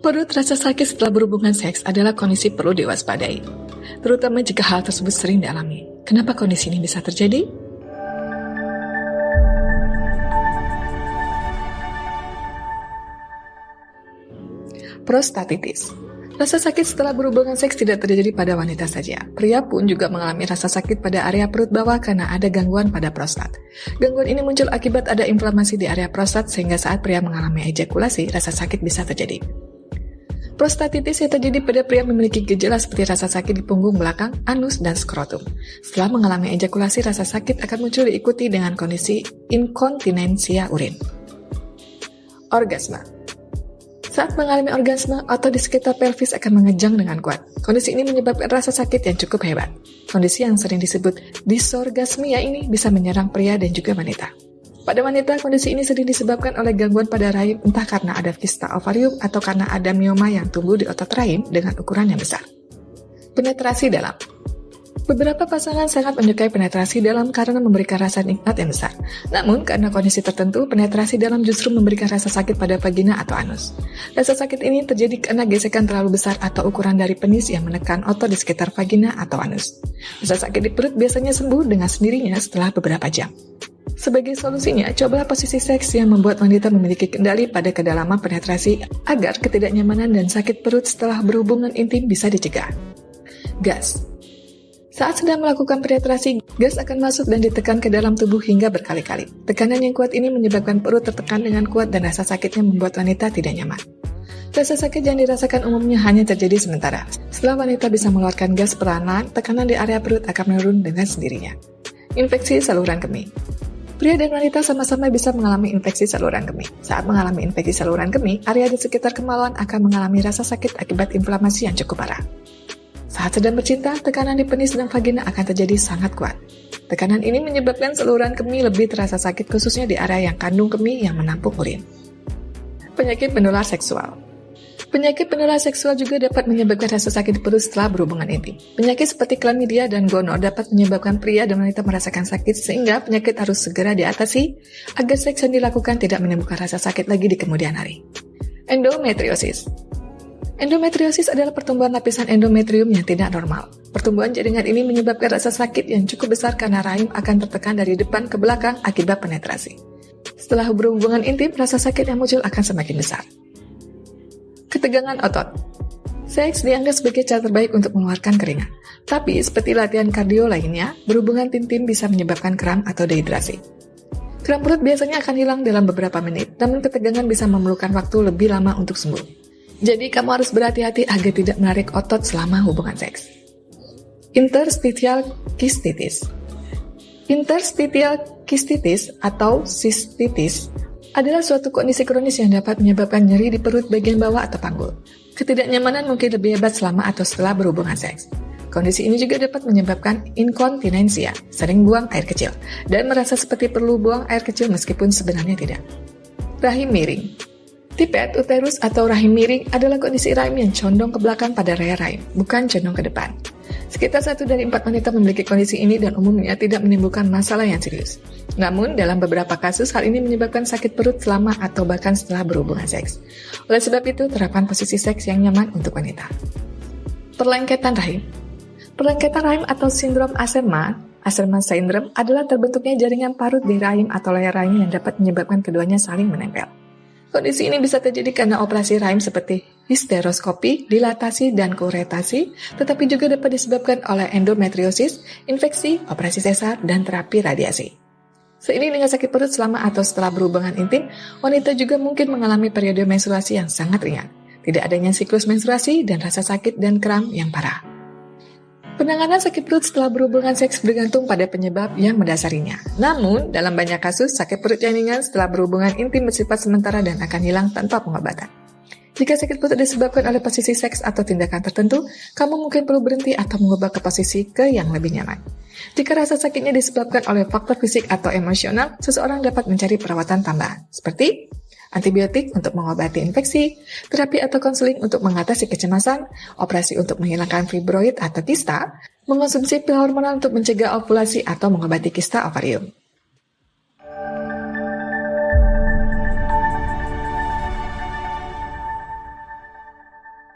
Perut rasa sakit setelah berhubungan seks adalah kondisi perlu diwaspadai, terutama jika hal tersebut sering dialami. Kenapa kondisi ini bisa terjadi? Prostatitis. Rasa sakit setelah berhubungan seks tidak terjadi pada wanita saja. Pria pun juga mengalami rasa sakit pada area perut bawah karena ada gangguan pada prostat. Gangguan ini muncul akibat ada inflamasi di area prostat sehingga saat pria mengalami ejakulasi, rasa sakit bisa terjadi. Prostatitis yang terjadi pada pria memiliki gejala seperti rasa sakit di punggung belakang, anus, dan skrotum. Setelah mengalami ejakulasi, rasa sakit akan muncul diikuti dengan kondisi inkontinensia urin. Orgasme. Saat mengalami orgasme, otot di sekitar pelvis akan mengejang dengan kuat. Kondisi ini menyebabkan rasa sakit yang cukup hebat. Kondisi yang sering disebut disorgasmia ini bisa menyerang pria dan juga wanita. Pada wanita, kondisi ini sering disebabkan oleh gangguan pada rahim, entah karena ada kista ovarium atau karena ada mioma yang tumbuh di otot rahim dengan ukuran yang besar. Penetrasi dalam. Beberapa pasangan sangat menyukai penetrasi dalam karena memberikan rasa nikmat yang besar. Namun, karena kondisi tertentu, penetrasi dalam justru memberikan rasa sakit pada vagina atau anus. Rasa sakit ini terjadi karena gesekan terlalu besar atau ukuran dari penis yang menekan otot di sekitar vagina atau anus. Rasa sakit di perut biasanya sembuh dengan sendirinya setelah beberapa jam. Sebagai solusinya, cobalah posisi seks yang membuat wanita memiliki kendali pada kedalaman penetrasi agar ketidaknyamanan dan sakit perut setelah berhubungan intim bisa dicegah. Gas. Saat sedang melakukan penetrasi, gas akan masuk dan ditekan ke dalam tubuh hingga berkali-kali. Tekanan yang kuat ini menyebabkan perut tertekan dengan kuat dan rasa sakitnya membuat wanita tidak nyaman. Rasa sakit yang dirasakan umumnya hanya terjadi sementara. Setelah wanita bisa mengeluarkan gas perlahan, tekanan di area perut akan menurun dengan sendirinya. Infeksi saluran kemih. Pria dan wanita sama-sama bisa mengalami infeksi saluran kemih. Saat mengalami infeksi saluran kemih, area di sekitar kemaluan akan mengalami rasa sakit akibat inflamasi yang cukup parah. Saat sedang bercinta, tekanan di penis dan vagina akan terjadi sangat kuat. Tekanan ini menyebabkan saluran kemih lebih terasa sakit khususnya di area yang kandung kemih yang menampung urin. Penyakit penular seksual. Penyakit penular seksual juga dapat menyebabkan rasa sakit di perut setelah berhubungan intim. Penyakit seperti chlamydia dan gono dapat menyebabkan pria dan wanita merasakan sakit sehingga penyakit harus segera diatasi agar seks yang dilakukan tidak menimbulkan rasa sakit lagi di kemudian hari. Endometriosis. Endometriosis adalah pertumbuhan lapisan endometrium yang tidak normal. Pertumbuhan jaringan ini menyebabkan rasa sakit yang cukup besar karena rahim akan tertekan dari depan ke belakang akibat penetrasi. Setelah berhubungan intim, rasa sakit yang muncul akan semakin besar. Ketegangan otot. Seks dianggap sebagai cara terbaik untuk mengeluarkan keringat. Tapi, seperti latihan kardio lainnya, berhubungan intim bisa menyebabkan kram atau dehidrasi. Kram perut biasanya akan hilang dalam beberapa menit, namun ketegangan bisa memerlukan waktu lebih lama untuk sembuh. Jadi, kamu harus berhati-hati agar tidak menarik otot selama hubungan seks. Interstitial cystitis. Interstitial cystitis atau sistitis adalah suatu kondisi kronis yang dapat menyebabkan nyeri di perut bagian bawah atau panggul. Ketidaknyamanan mungkin lebih hebat selama atau setelah berhubungan seks. Kondisi ini juga dapat menyebabkan inkontinensia, sering buang air kecil, dan merasa seperti perlu buang air kecil meskipun sebenarnya tidak. Rahim miring. Tipet, uterus, atau rahim miring adalah kondisi rahim yang condong ke belakang pada raya rahim, bukan condong ke depan. Sekitar 1 dari 4 wanita memiliki kondisi ini dan umumnya tidak menimbulkan masalah yang serius. Namun, dalam beberapa kasus, hal ini menyebabkan sakit perut selama atau bahkan setelah berhubungan seks. Oleh sebab itu, terapkan posisi seks yang nyaman untuk wanita. Perlengketan rahim. Perlengketan rahim atau sindrom Asherman syndrome adalah terbentuknya jaringan parut di rahim atau leher rahim yang dapat menyebabkan keduanya saling menempel. Kondisi ini bisa terjadi karena operasi rahim seperti histeroskopi, dilatasi, dan kuretasi, tetapi juga dapat disebabkan oleh endometriosis, infeksi, operasi sesar, dan terapi radiasi. Seiring dengan sakit perut selama atau setelah berhubungan intim, wanita juga mungkin mengalami periode menstruasi yang sangat ringan, tidak adanya siklus menstruasi, dan rasa sakit dan kram yang parah. Penanganan sakit perut setelah berhubungan seks bergantung pada penyebab yang mendasarinya. Namun, dalam banyak kasus, sakit perut yang ringan setelah berhubungan intim bersifat sementara dan akan hilang tanpa pengobatan. Jika sakit perut disebabkan oleh posisi seks atau tindakan tertentu, kamu mungkin perlu berhenti atau mengubah ke posisi ke yang lebih nyaman. Jika rasa sakitnya disebabkan oleh faktor fisik atau emosional, seseorang dapat mencari perawatan tambahan, seperti antibiotik untuk mengobati infeksi, terapi atau konseling untuk mengatasi kecemasan, operasi untuk menghilangkan fibroid atau kista, mengonsumsi pil hormonal untuk mencegah ovulasi atau mengobati kista ovarium.